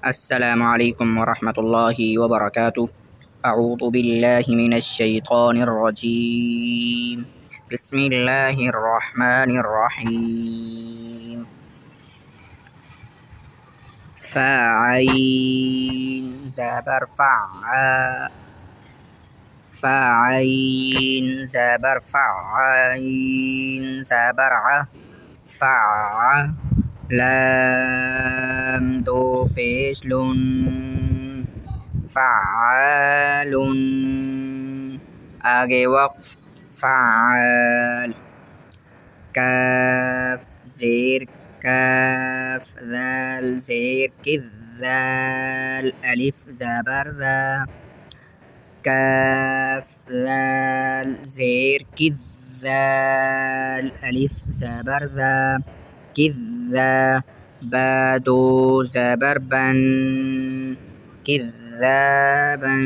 السلام عليكم ورحمة الله وبركاته. أعوذ بالله من الشيطان الرجيم. بسم الله الرحمن الرحيم. فعين زبر فعين زبر فعين زبر فع لام دو پیش لون فعال آگے وقف فعال کاف زیر کاف ذال زیر كذال ألف زبر ذا كاف ذال زير كذال ألف زبر ذا كذا بادو زبر بن كذابا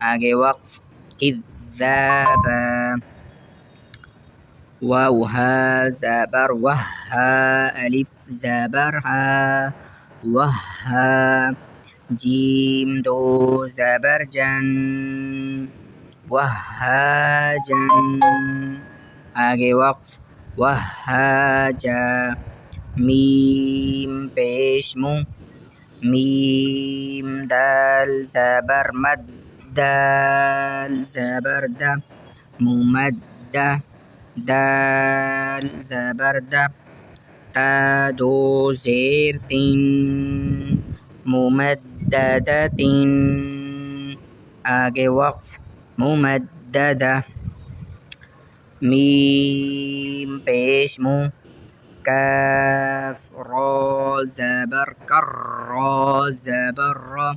آگے وقف كذابا ووها زبر وها ألف زبر ها وها جيم دو زبر جن وهاجا آگے وقف وهاجا ميم پیش مو ميم دال زبر مد دال زبر دا ممد دال زبر دا تا دو زیر تین ممددة آگے وقف ممددة ميم پیش مو كاف را زبر كر زبر را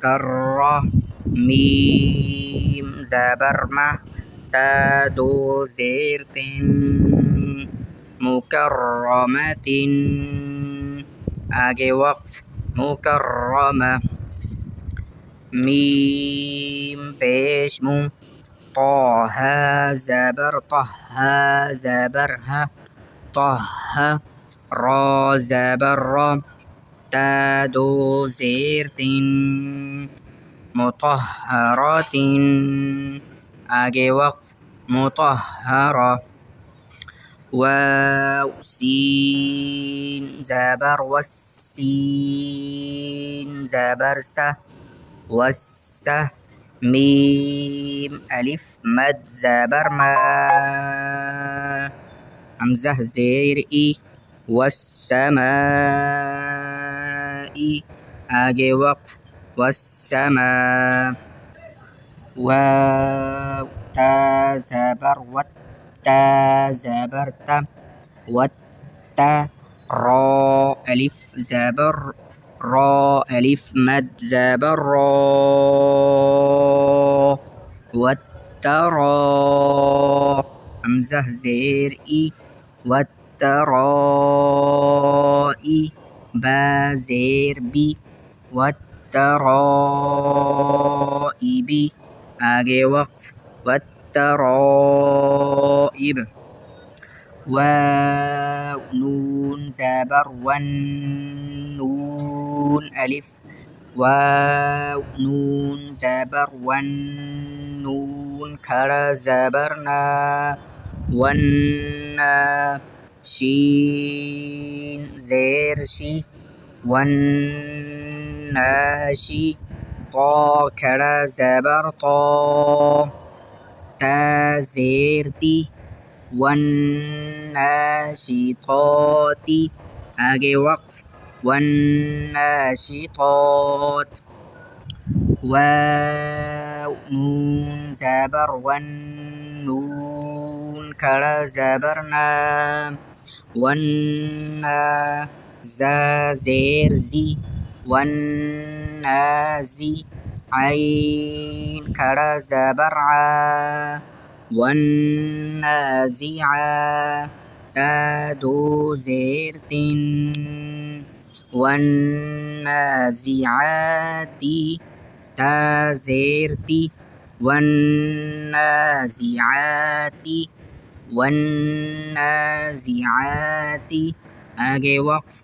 كر ميم زبر ما تا دو زیر مكرمة آگے وقف مكرمة ميم پیش مو طه زبر طه زبر ها طه را زبر را تا دو زیر مطهرة آگے وقف مطهرة واو سين زبر والسين زبر سه والس ميم ألف مد زبر ما همزة زير إي والسماء آگے وقف والسماء واو تا زبر تا زبر تا والتا را ألف زبر را ألف مد زبر را والترى همزة زير إي والترائي با زير بي والترائب آگے وقف والترائب واو نون زبر والنون ألف واو نون زبر والنون كرا زبرنا والنا شين زير شي والناشي طا كرا زبر طا تا زير تي والناشطات آگے وقف والناشطات واو نون زبر والنون كرا زبرنا والنا زا زير زي والنازي عين كرا زبرعا والنازعة تا دو زير والنازعات تا زير تي والنازعات والنازعات آگے وقف